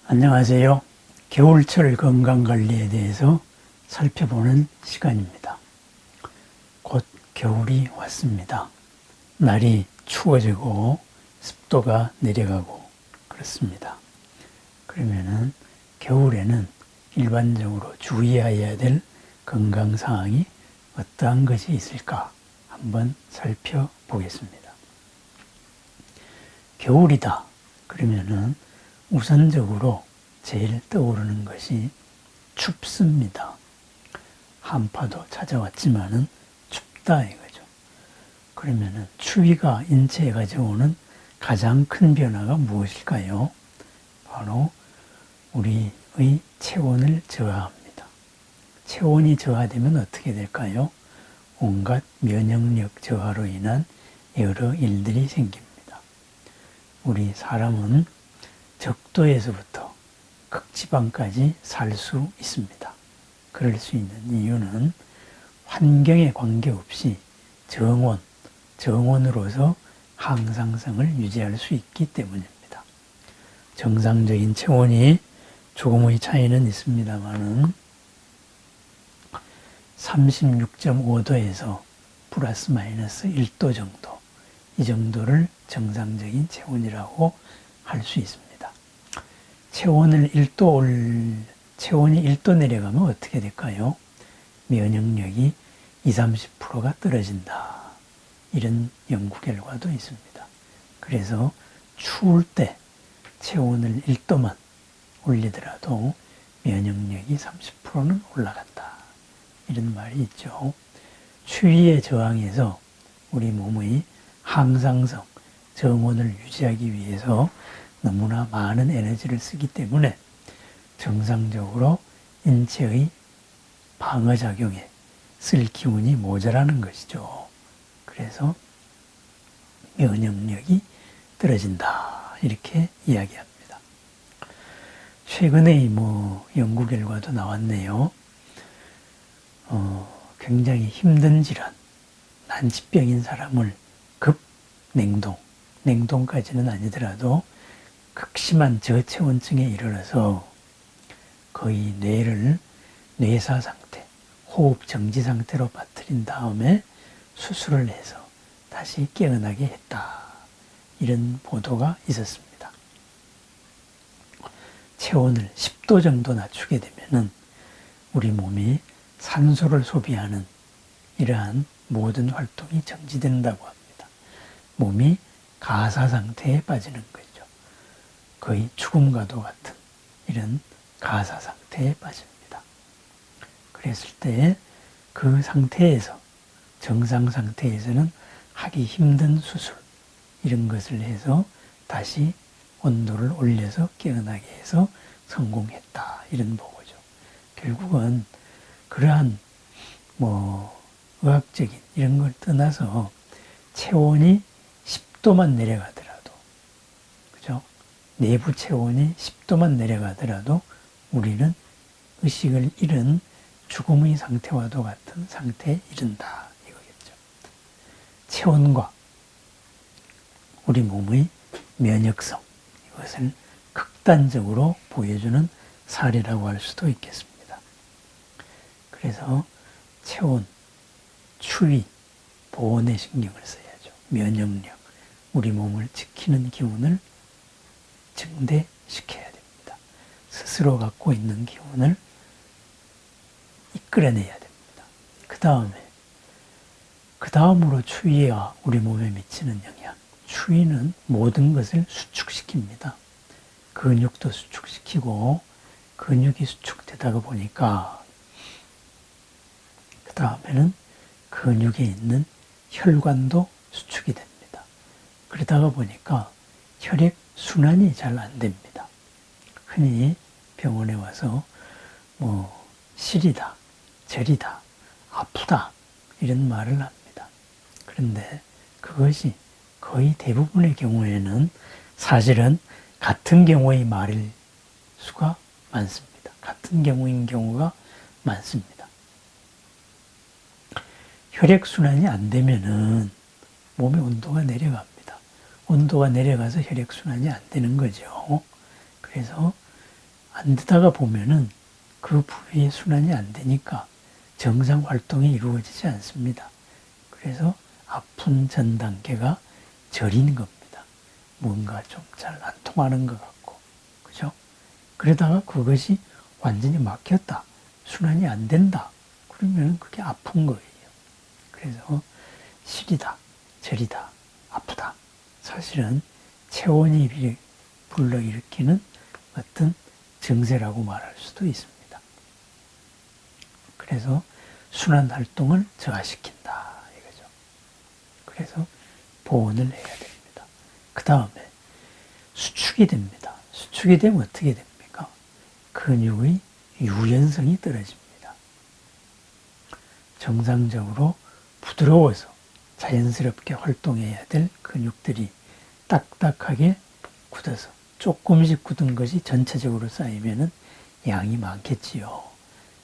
안녕하세요. 겨울철 건강관리에 대해서 살펴보는 시간입니다. 곧 겨울이 왔습니다. 날이 추워지고 습도가 내려가고 그렇습니다. 그러면은 겨울에는 일반적으로 주의해야 될 건강사항이 어떠한 것이 있을까 한번 살펴보겠습니다. 겨울이다. 그러면은 우선적으로 제일 떠오르는 것이 춥습니다. 한파도 찾아왔지만은 춥다 이거죠. 그러면은 추위가 인체에 가져오는 가장 큰 변화가 무엇일까요? 바로 우리의 체온을 저하합니다. 체온이 저하되면 어떻게 될까요? 온갖 면역력 저하로 인한 여러 일들이 생깁니다. 우리 사람은 적도에서부터 극지방까지 살 수 있습니다. 그럴 수 있는 이유는 환경에 관계없이 정원으로서 항상성을 유지할 수 있기 때문입니다. 정상적인 체온이 조금의 차이는 있습니다만은 36.5도에서 플러스 마이너스 1도 정도, 이 정도를 정상적인 체온이라고 할 수 있습니다. 체온이 1도 내려가면 어떻게 될까요? 면역력이 20-30%가 떨어진다. 이런 연구 결과도 있습니다. 그래서 추울 때 체온을 1도만 올리더라도 면역력이 30%는 올라간다. 이런 말이 있죠. 추위에 저항해서 우리 몸의 항상성, 정원을 유지하기 위해서 너무나 많은 에너지를 쓰기 때문에 정상적으로 인체의 방어작용에 쓸 기운이 모자라는 것이죠. 그래서 면역력이 떨어진다. 이렇게 이야기합니다. 최근에 연구 결과도 나왔네요. 굉장히 힘든 질환, 난치병인 사람을 냉동까지는 아니더라도 극심한 저체온증에 이르러서 거의 뇌를 뇌사 상태, 호흡 정지 상태로 빠뜨린 다음에 수술을 해서 다시 깨어나게 했다. 이런 보도가 있었습니다. 체온을 10도 정도 낮추게 되면은 우리 몸이 산소를 소비하는 이러한 모든 활동이 정지된다고 합니다. 몸이 가사 상태에 빠지는 거죠. 거의 죽음과도 같은 이런 가사 상태에 빠집니다. 그랬을 때 그 상태에서 정상 상태에서는 하기 힘든 수술 이런 것을 해서 다시 온도를 올려서 깨어나게 해서 성공했다. 이런 보고죠. 결국은 그러한 의학적인 이런 걸 떠나서 체온이 10도만 내려가더라도 그죠? 내부 체온이 10도만 내려가더라도 우리는 의식을 잃은 죽음의 상태와도 같은 상태에 이른다. 이거겠죠. 체온과 우리 몸의 면역성, 이것을 극단적으로 보여주는 사례라고 할 수도 있겠습니다. 그래서 체온, 추위, 보온에 신경을 써야죠. 면역력, 우리 몸을 지키는 기운을 증대시켜야 됩니다. 스스로 갖고 있는 기운을 이끌어내야 됩니다. 그 다음으로 추위가 우리 몸에 미치는 영향. 추위는 모든 것을 수축시킵니다. 근육도 수축시키고 근육이 수축되다 보니까 그 다음에는 근육에 있는 혈관도 수축이 됩니다. 그러다가 보니까 혈액 순환이 잘 안 됩니다. 흔히 병원에 와서 시리다, 저리다, 아프다 이런 말을 합니다. 그런데 그것이 거의 대부분의 경우에는 사실은 같은 경우의 말일 수가 많습니다. 같은 경우인 경우가 많습니다. 혈액순환이 안 되면은 몸의 온도가 내려갑니다. 온도가 내려가서 혈액순환이 안 되는 거죠. 그래서 안 되다가 보면은 그 부위에 순환이 안 되니까 정상 활동이 이루어지지 않습니다. 그래서 아픈 전 단계가 저린 겁니다. 뭔가 좀 잘 안 통하는 것 같고, 그죠? 그러다가 그것이 완전히 막혔다, 순환이 안 된다, 그러면 그게 아픈 거예요. 그래서 시리다, 저리다, 아프다. 사실은 체온이 불러일으키는 어떤 증세라고 말할 수도 있습니다. 그래서 순환 활동을 저하시킨다 이거죠. 그래서 보온을 해야 됩니다. 그 다음에 수축이 됩니다. 수축이 되면 어떻게 됩니까? 근육의 유연성이 떨어집니다. 정상적으로 부드러워서 자연스럽게 활동해야 될 근육들이 딱딱하게 굳어서 조금씩 굳은 것이 전체적으로 쌓이면은 양이 많겠지요.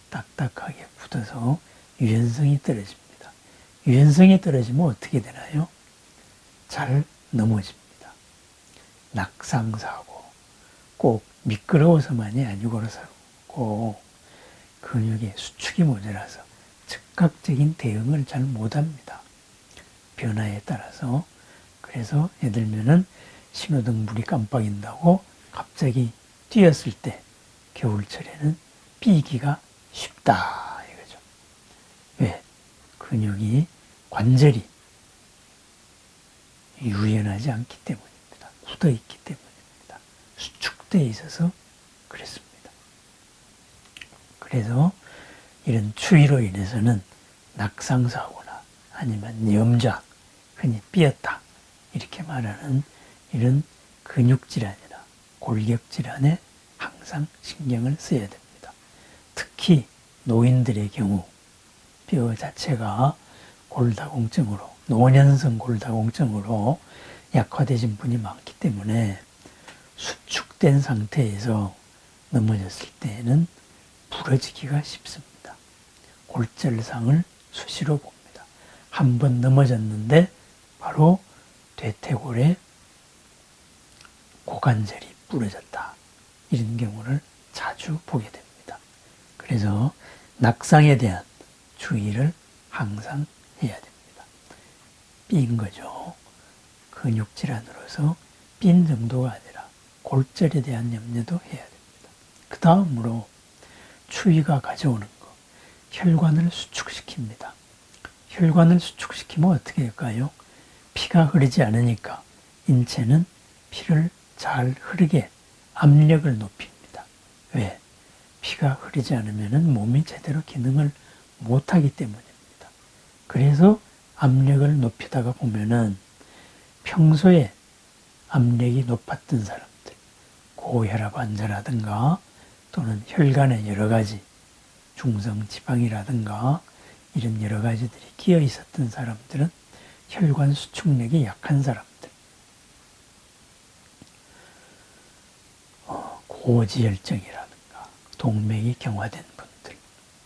딱딱하게 굳어서 유연성이 떨어집니다. 유연성이 떨어지면 어떻게 되나요? 잘 넘어집니다. 낙상사고, 꼭 미끄러워서만이 아니고 근육의 수축이 모자라서 즉각적인 대응을 잘 못합니다. 변화에 따라서. 그래서 예를 들면은 신호등 불이 깜빡인다고 갑자기 뛰었을 때 겨울철에는 삐기가 쉽다 이거죠. 왜? 근육이, 관절이 유연하지 않기 때문입니다. 굳어있기 때문입니다. 수축되어 있어서 그렇습니다. 그래서 이런 추위로 인해서는 낙상사고나 아니면 염좌, 흔히 삐었다 이렇게 말하는 이런 근육질환이나 골격질환에 항상 신경을 써야 됩니다. 특히 노인들의 경우 뼈 자체가 골다공증으로, 노년성 골다공증으로 약화되신 분이 많기 때문에 수축된 상태에서 넘어졌을 때에는 부러지기가 쉽습니다. 골절상을 수시로 봅니다. 한 번 넘어졌는데 바로 대퇴골에 고관절이 부러졌다, 이런 경우를 자주 보게 됩니다. 그래서 낙상에 대한 주의를 항상 해야 됩니다. 삔 거죠. 근육질환으로서 삔 정도가 아니라 골절에 대한 염려도 해야 됩니다. 그 다음으로 추위가 가져오는 거, 혈관을 수축시킵니다. 혈관을 수축시키면 어떻게 할까요? 피가 흐르지 않으니까 인체는 피를 잘 흐르게 압력을 높입니다. 왜? 피가 흐르지 않으면 몸이 제대로 기능을 못하기 때문입니다. 그래서 압력을 높이다가 보면은 평소에 압력이 높았던 사람들, 고혈압 환자라든가 또는 혈관에 여러 가지 중성지방이라든가 이런 여러 가지들이 끼어 있었던 사람들은 혈관 수축력이 약한 사람들, 고지혈증이라든가 동맥이 경화된 분들,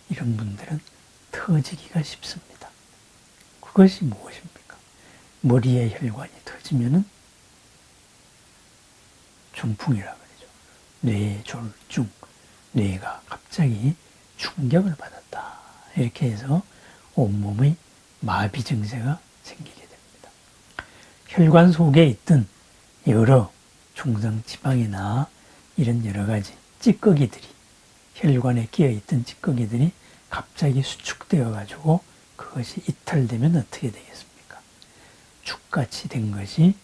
이런 분들은 터지기가 쉽습니다. 그것이 무엇입니까? 머리의 혈관이 터지면은 중풍이라고 그러죠. 뇌졸중, 뇌가 갑자기 충격을 받았다, 이렇게 해서 온몸의 마비 증세가 생기게 됩니다. 혈관 속에 있던 여러 중성지방이나 이런 여러 가지 찌꺼기들이, 혈관에 끼어있던 찌꺼기들이 갑자기 수축되어 가지고 그것이 이탈되면 어떻게 되겠습니까? 죽같이 된 것이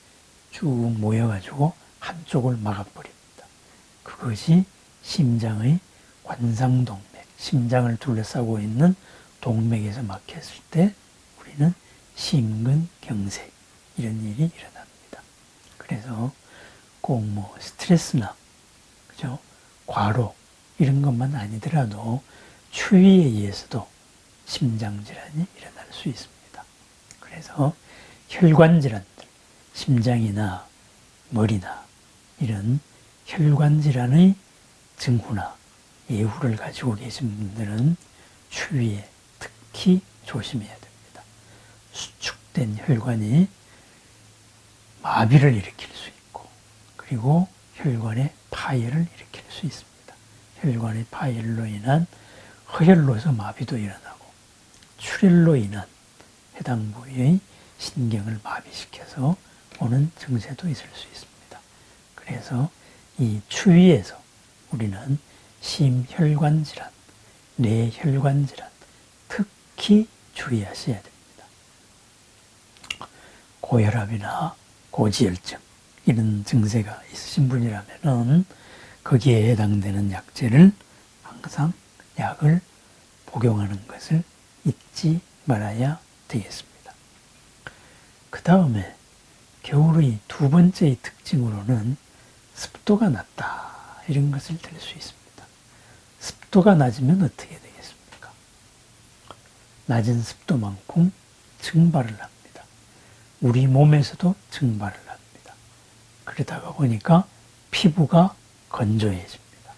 쭉 모여 가지고 한쪽을 막아버립니다. 그것이 심장의 관상동맥, 심장을 둘러싸고 있는 동맥에서 막혔을 때 우리는 심근경색, 이런 일이 일어납니다. 그래서 꼭 뭐 스트레스나, 그죠? 과로, 이런 것만 아니더라도 추위에 의해서도 심장질환이 일어날 수 있습니다. 그래서 혈관질환들, 심장이나 머리나 이런 혈관질환의 증후나 예후를 가지고 계신 분들은 추위에 특히 조심해야 됩니다. 수축된 혈관이 마비를 일으킬 수 있고, 그리고 혈관에 파열을 일으킬 수 있습니다. 혈관의 파열로 인한 허혈로서 마비도 일어나고 출혈로 인한 해당 부위의 신경을 마비시켜서 오는 증세도 있을 수 있습니다. 그래서 이 추위에서 우리는 심혈관 질환, 뇌혈관 질환 특히 주의하셔야 됩니다. 고혈압이나 고지혈증 이런 증세가 있으신 분이라면은 거기에 해당되는 약제를 항상 약을 복용하는 것을 잊지 말아야 되겠습니다. 그 다음에 겨울의 두 번째의 특징으로는 습도가 낮다 이런 것을 들 수 있습니다. 습도가 낮으면 어떻게 되겠습니까? 낮은 습도만큼 증발을 합니다. 우리 몸에서도 증발을 합니다. 그러다가 보니까 피부가 건조해집니다.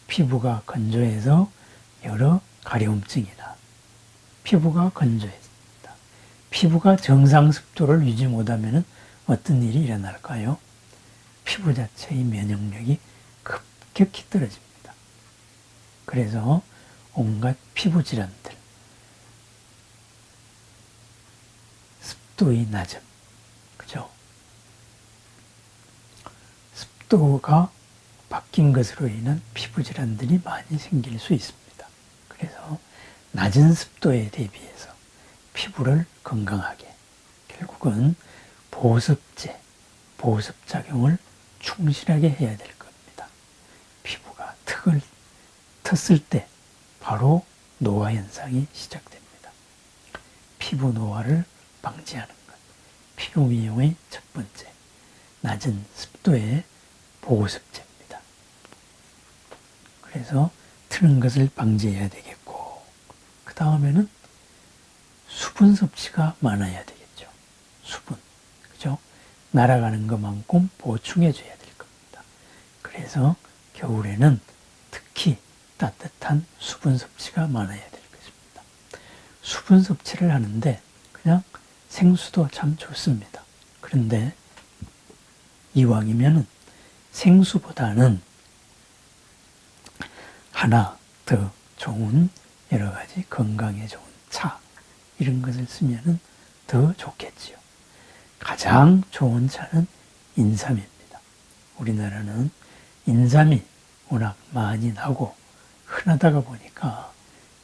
피부가 건조해서 여러 가려움증이나 피부가 건조해집니다. 피부가 정상 습도를 유지 못하면 어떤 일이 일어날까요? 피부 자체의 면역력이 급격히 떨어집니다. 그래서 온갖 피부 질환들, 습도의 낮음, 그죠? 습도가 바뀐 것으로 인한 피부 질환들이 많이 생길 수 있습니다. 그래서 낮은 습도에 대비해서 피부를 건강하게, 결국은 보습제, 보습작용을 충실하게 해야 될 겁니다. 피부가 턱을 텄을 때 바로 노화 현상이 시작됩니다. 피부 노화를 방지하는 것, 피부 미용의 첫 번째, 낮은 습도의 보습제입니다. 그래서 트는 것을 방지해야 되겠고, 그 다음에는 수분 섭취가 많아야 되겠죠. 수분, 그죠? 날아가는 것만큼 보충해 줘야 될 겁니다. 그래서 겨울에는 특히 따뜻한 수분 섭취가 많아야 될 것입니다. 수분 섭취를 하는데 그냥 생수도 참 좋습니다. 그런데 이왕이면은 생수보다는 하나 더 좋은 여러 가지 건강에 좋은 차 이런 것을 쓰면은 더 좋겠지요. 가장 좋은 차는 인삼입니다. 우리나라는 인삼이 워낙 많이 나고 흔하다가 보니까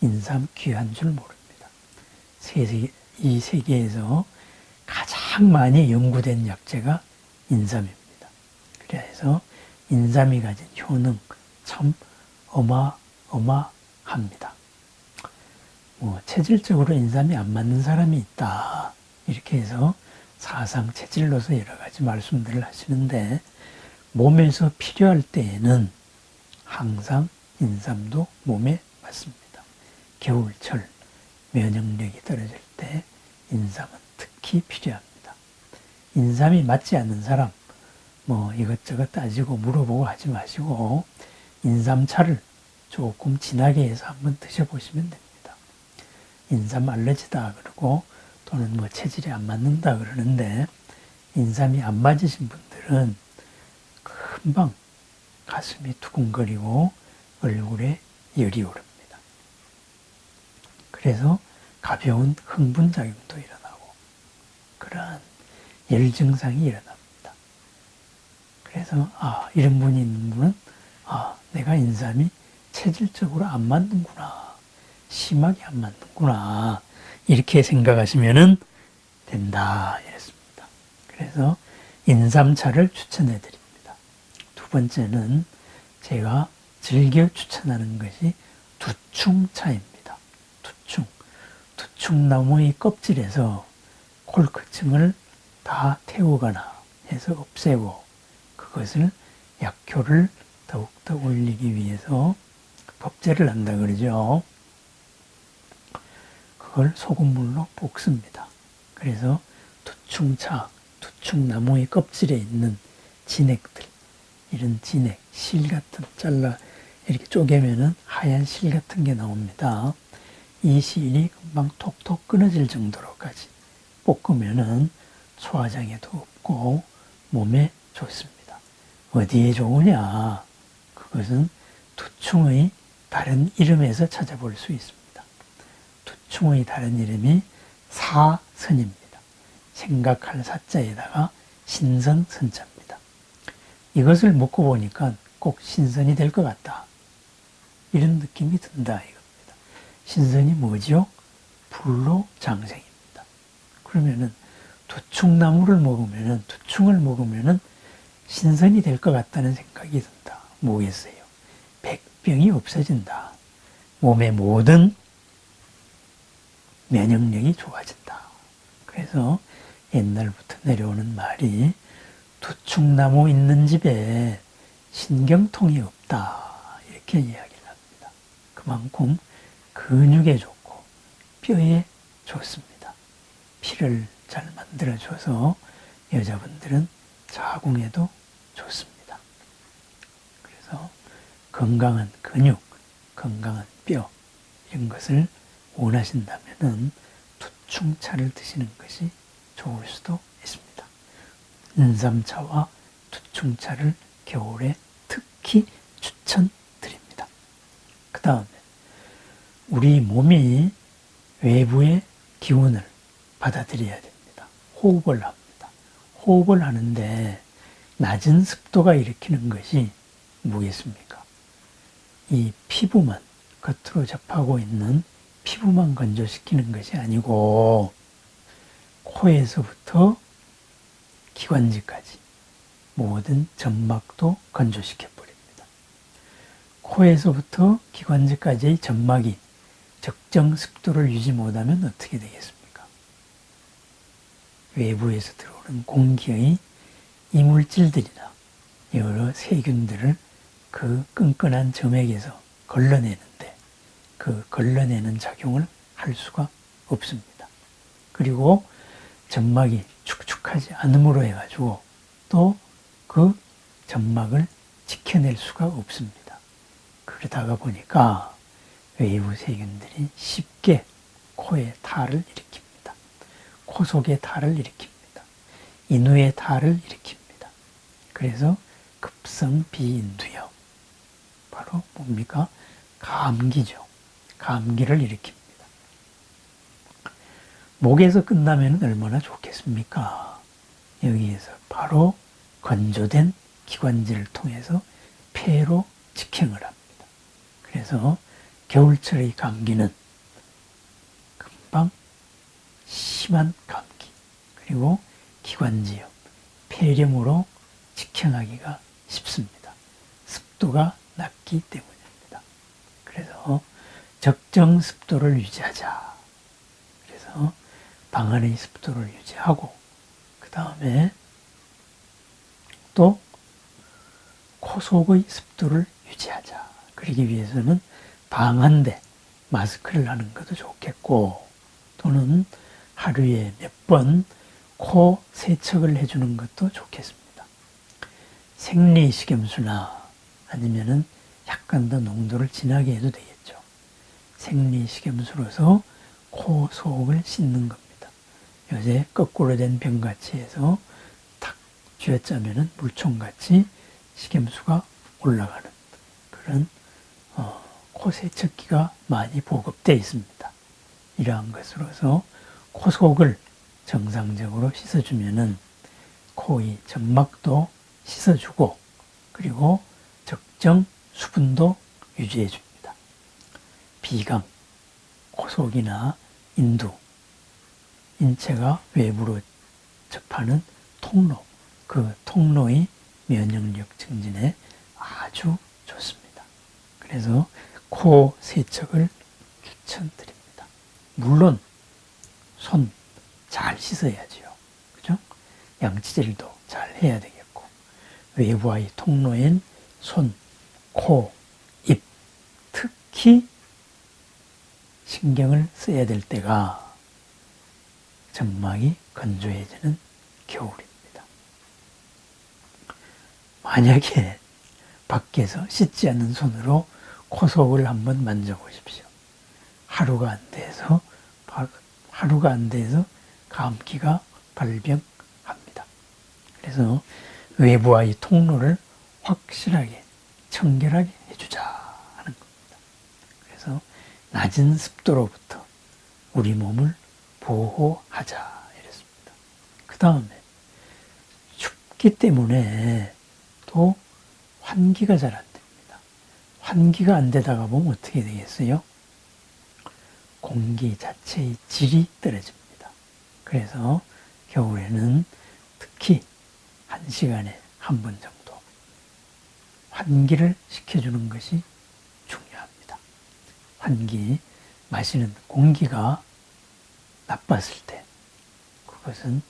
인삼 귀한 줄 모릅니다. 이 세계에서 가장 많이 연구된 약재가 인삼입니다. 그래서 인삼이 가진 효능 참 어마어마합니다. 체질적으로 인삼이 안 맞는 사람이 있다. 이렇게 해서 사상 체질로서 여러 가지 말씀들을 하시는데 몸에서 필요할 때에는 항상 인삼도 몸에 맞습니다. 겨울철 면역력이 떨어질 때 인삼은 특히 필요합니다. 인삼이 맞지 않는 사람 이것저것 따지고 물어보고 하지 마시고 인삼차를 조금 진하게 해서 한번 드셔보시면 됩니다. 인삼 알러지다 그러고 또는 체질이 안 맞는다 그러는데 인삼이 안 맞으신 분들은 금방 가슴이 두근거리고 얼굴에 열이 오릅니다. 그래서 가벼운 흥분작용도 일어나고 그러한 열 증상이 일어납니다. 그래서 이런 분이 있는 분은 내가 인삼이 체질적으로 안 맞는구나, 심하게 안 맞는구나 이렇게 생각하시면 된다 이랬습니다. 그래서 인삼차를 추천해 드립니다. 두 번째는 제가 즐겨 추천하는 것이 두충차입니다. 두충나무의 껍질에서 콜크층을 다 태우거나 해서 없애고 그것을 약효를 더욱더 올리기 위해서 법제를 한다 그러죠. 그걸 소금물로 볶습니다. 그래서 두충차, 두충나무의 껍질에 있는 진액들, 이런 진액, 실 같은 잘라 이렇게 쪼개면은 하얀 실 같은 게 나옵니다. 이 실이 금방 톡톡 끊어질 정도로까지 볶으면은 소화장애도 없고 몸에 좋습니다. 어디에 좋으냐? 그것은 두충의 다른 이름에서 찾아볼 수 있습니다. 두충의 다른 이름이 사선입니다. 생각할 사자에다가 신선 선자입니다. 이것을 먹고 보니까 꼭 신선이 될 것 같다. 이런 느낌이 든다 이겁니다. 신선이 뭐죠? 불로장생입니다. 그러면은 두충나무를 먹으면은, 두충을 먹으면은 신선이 될 것 같다는 생각이 든다. 뭐겠어요? 백병이 없어진다. 몸의 모든 면역력이 좋아진다. 그래서 옛날부터 내려오는 말이 두충나무 있는 집에 신경통이 없다. 이렇게 이야기를 합니다. 그만큼 근육에 좋고 뼈에 좋습니다. 피를 잘 만들어줘서 여자분들은 자궁에도 좋습니다. 그래서 건강한 근육, 건강한 뼈 이런 것을 원하신다면은 두충차를 드시는 것이 좋을 수도 있습니다. 인삼차와 두충차를 겨울에 특히 추천드립니다. 그 다음에 우리 몸이 외부의 기운을 받아들여야 됩니다. 호흡을 합니다. 호흡을 하는데 낮은 습도가 일으키는 것이 뭐겠습니까? 이 피부만, 겉으로 접하고 있는 피부만 건조시키는 것이 아니고 코에서부터 기관지까지 모든 점막도 건조시켜버립니다. 코에서부터 기관지까지의 점막이 적정 습도를 유지 못하면 어떻게 되겠습니까? 외부에서 들어오는 공기의 이물질들이나 여러 세균들을 그 끈끈한 점액에서 걸러내는데 그 걸러내는 작용을 할 수가 없습니다. 그리고 점막이 축축하지 않음으로 해가지고 또 그 점막을 지켜낼 수가 없습니다. 그러다가 보니까 외부 세균들이 쉽게 코에 탈을 일으킵니다. 코 속에 탈을 일으킵니다. 인후에 탈을 일으킵니다. 그래서 급성 비인두염, 바로 뭡니까? 감기죠. 감기를 일으킵니다. 목에서 끝나면 얼마나 좋겠습니까? 여기에서 바로 건조된 기관지를 통해서 폐로 직행을 합니다. 그래서 겨울철의 감기는 금방 심한 감기, 그리고 기관지염, 폐렴으로 직행하기가 쉽습니다. 습도가 낮기 때문입니다. 그래서 적정 습도를 유지하자. 그래서 방 안의 습도를 유지하고 그 다음에 또 코 속의 습도를 유지하자. 그러기 위해서는 방 한 대 마스크를 하는 것도 좋겠고 또는 하루에 몇 번 코 세척을 해주는 것도 좋겠습니다. 생리식염수나 아니면은 약간 더 농도를 진하게 해도 되겠죠. 생리식염수로서 코 속을 씻는 겁니다. 요새 거꾸로 된 병같이 해서 탁 쥐어짜면은 물총같이 식염수가 올라가는 그런 코 세척기가 많이 보급되어 있습니다. 이러한 것으로서 코 속을 정상적으로 씻어주면은 코의 점막도 씻어주고 그리고 적정 수분도 유지해 줍니다. 비강, 코 속이나 인두, 인체가 외부로 접하는 통로, 그 통로의 면역력 증진에 아주 좋습니다. 그래서 코 세척을 추천드립니다. 물론 손 잘 씻어야지요. 그죠? 양치질도 잘 해야 되겠고 외부와의 통로인 손, 코, 입 특히 신경을 써야 될 때가 점막이 건조해지는 겨울입니다. 만약에 밖에서 씻지 않는 손으로 코 속을 한번 만져보십시오. 하루가 안 돼서 감기가 발병합니다. 그래서 외부와의 통로를 확실하게 청결하게 해주자. 낮은 습도로부터 우리 몸을 보호하자 이랬습니다. 그 다음에 춥기 때문에 또 환기가 잘 안 됩니다. 환기가 안 되다가 보면 어떻게 되겠어요? 공기 자체의 질이 떨어집니다. 그래서 겨울에는 특히 1시간에 한 번 정도 환기를 시켜주는 것이 중요합니다. 환기, 마시는 공기가 나빴을 때 그것은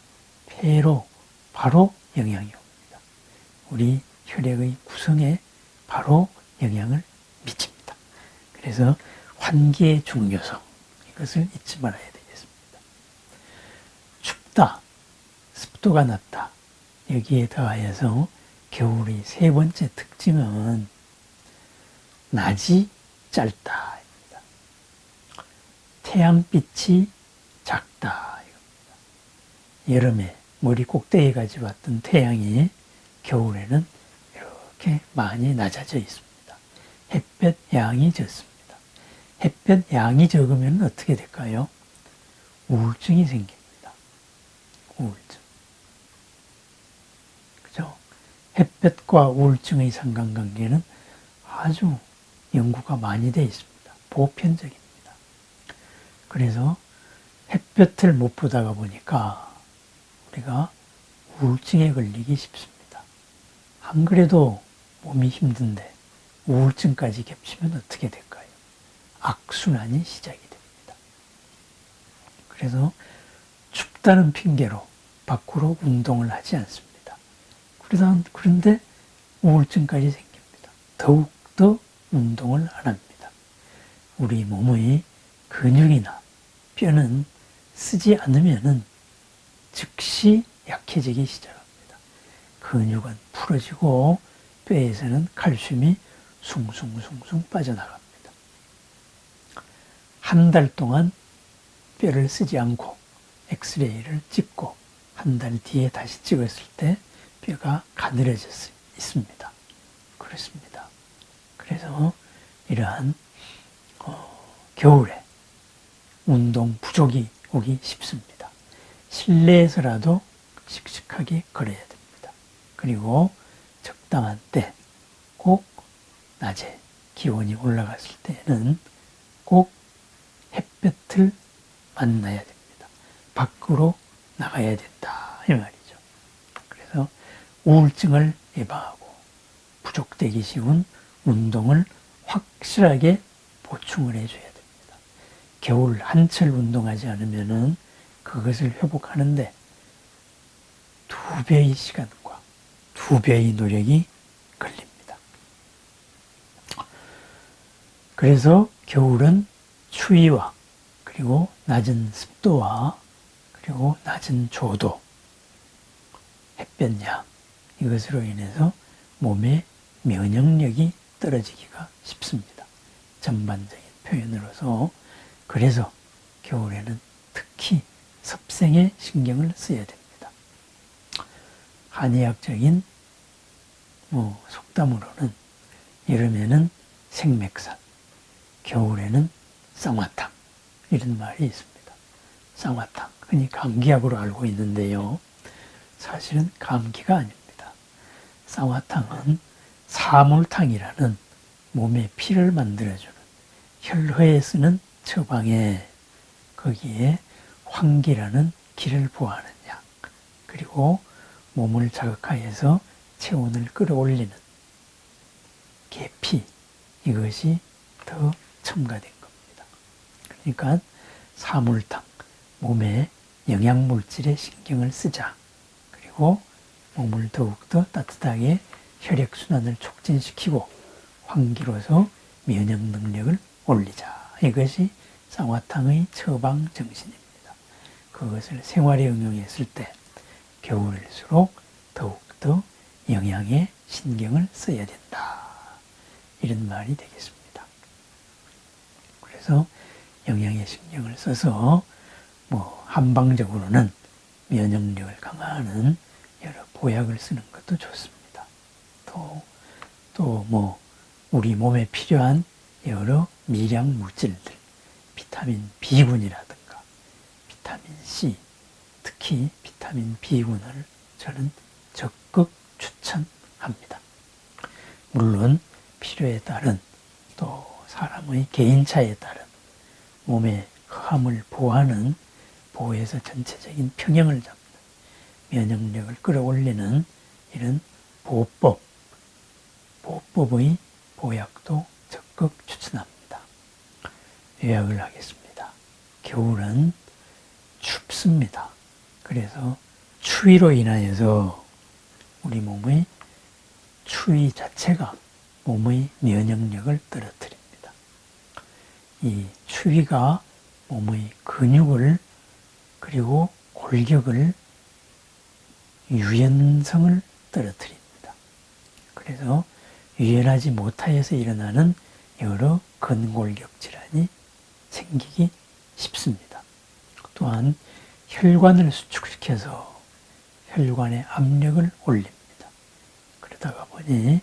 폐로 바로 영향이 옵니다. 우리 혈액의 구성에 바로 영향을 미칩니다. 그래서 환기의 중요성, 이것을 잊지 말아야 되겠습니다. 춥다, 습도가 낮다, 여기에 더하여서 겨울의 세 번째 특징은 낮이 짧다입니다. 태양빛이 작다 이겁니다. 여름에 머리 꼭대기까지 왔던 태양이 겨울에는 이렇게 많이 낮아져 있습니다. 햇볕 양이 적습니다. 햇볕 양이 적으면 어떻게 될까요? 우울증이 생깁니다. 우울증. 그죠? 햇볕과 우울증의 상관관계는 아주 연구가 많이 되어 있습니다. 보편적입니다. 그래서 햇볕을 못 보다가 보니까 우리가 우울증에 걸리기 쉽습니다. 안 그래도 몸이 힘든데 우울증까지 겹치면 어떻게 될까요? 악순환이 시작이 됩니다. 그래서 춥다는 핑계로 밖으로 운동을 하지 않습니다. 그런데 우울증까지 생깁니다. 더욱더 운동을 안 합니다. 우리 몸의 근육이나 뼈는 쓰지 않으면 즉시 약해지기 시작합니다. 근육은 풀어지고 뼈에서는 칼슘이 숭숭숭숭 빠져나갑니다. 한 달 동안 뼈를 쓰지 않고 엑스레이를 찍고 한 달 뒤에 다시 찍었을 때 뼈가 가늘어져 있습니다. 그렇습니다. 그래서 이러한 겨울에 운동 부족이 오기 쉽습니다. 실내에서라도 씩씩하게 걸어야 됩니다. 그리고 적당한 때, 꼭 낮에 기온이 올라갔을 때는 꼭 햇볕을 만나야 됩니다. 밖으로 나가야 된다 이 말이죠. 그래서 우울증을 예방하고 부족되기 쉬운 운동을 확실하게 보충을 해줘야 됩니다. 겨울 한철 운동하지 않으면은 그것을 회복하는데 2배의 시간과 2배의 노력이 걸립니다. 그래서 겨울은 추위와 그리고 낮은 습도와 그리고 낮은 조도, 햇볕양 이것으로 인해서 몸의 면역력이 떨어지기가 쉽습니다. 전반적인 표현으로서. 그래서 겨울에는 특히 섭생에 신경을 써야 됩니다. 한의학적인 속담으로는 여름에는 생맥산, 겨울에는 쌍화탕 이런 말이 있습니다. 쌍화탕, 흔히 감기약으로 알고 있는데요. 사실은 감기가 아닙니다. 쌍화탕은 사물탕이라는 몸에 피를 만들어주는 혈허에 쓰는 처방에 거기에 환기라는 기를 부어하는 약, 그리고 몸을 자극하여서 체온을 끌어올리는 계피, 이것이 더 첨가된 겁니다. 그러니까 사물탕, 몸에 영양물질에 신경을 쓰자. 그리고 몸을 더욱더 따뜻하게 혈액순환을 촉진시키고 환기로서 면역 능력을 올리자. 이것이 쌍화탕의 처방 정신입니다. 그것을 생활에 응용했을 때 겨울일수록 더욱더 영양에 신경을 써야 된다. 이런 말이 되겠습니다. 그래서 영양에 신경을 써서 한방적으로는 면역력을 강화하는 여러 보약을 쓰는 것도 좋습니다. 또 우리 몸에 필요한 여러 미량 물질들, 비타민 B군이라든가 비타민 C, 특히 비타민 B군을 저는 적극 추천합니다. 물론 필요에 따른 또 사람의 개인차에 따른 몸의 허함을 보호하는 보호해서 전체적인 평형을 잡는 면역력을 끌어올리는 이런 보호법의 보약도 적극 추천합니다. 요약을 하겠습니다. 겨울은 춥습니다. 그래서 추위로 인하여서 우리 몸의 추위 자체가 몸의 면역력을 떨어뜨립니다. 이 추위가 몸의 근육을 그리고 골격을 유연성을 떨어뜨립니다. 그래서 유연하지 못하여서 일어나는 여러 근골격 질환이 생기기 쉽습니다. 또한 혈관을 수축시켜서 혈관의 압력을 올립니다. 그러다가 보니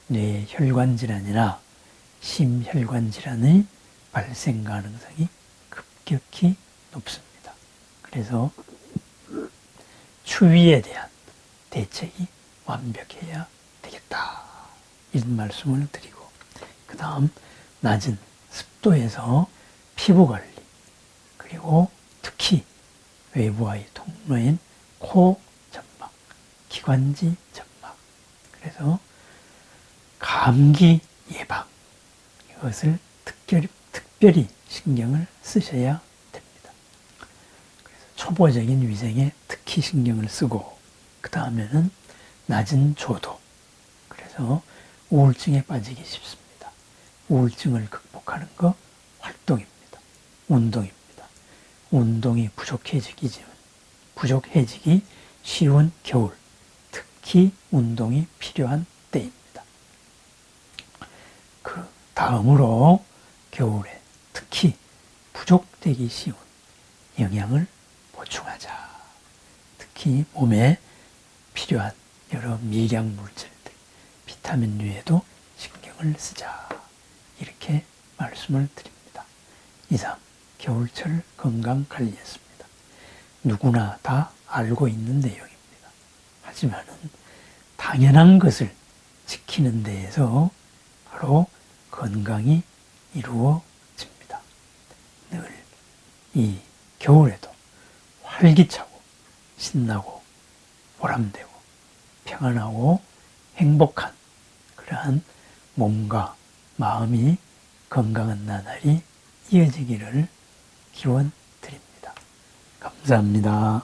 뇌 혈관 질환이나 심혈관 질환의 발생 가능성이 급격히 높습니다. 그래서 추위에 대한 대책이 완벽해야 되겠다. 이런 말씀을 드리고, 그 다음 낮은 습도에서 피부 관리, 그리고 특히 외부와의 통로인 코 점막, 기관지 점막, 그래서 감기 예방, 이것을 특별히 신경을 쓰셔야 됩니다. 그래서 초보적인 위생에 특히 신경을 쓰고, 그 다음에는 낮은 조도, 그래서 우울증에 빠지기 쉽습니다. 우울증을 극복하는 거 활동입니다. 운동입니다. 운동이 부족해지기 쉬운 겨울, 특히 운동이 필요한 때입니다. 그 다음으로 겨울에 특히 부족되기 쉬운 영양을 보충하자. 특히 몸에 필요한 여러 미량 물질들, 비타민류에도 신경을 쓰자. 이렇게 말씀을 드립니다. 이상 겨울철 건강관리였습니다. 누구나 다 알고 있는 내용입니다. 하지만 당연한 것을 지키는 데에서 바로 건강이 이루어집니다. 늘 이 겨울에도 활기차고 신나고 보람되고 평안하고 행복한 그러한 몸과 마음이 건강한 나날이 이어지기를 기원드립니다. 감사합니다.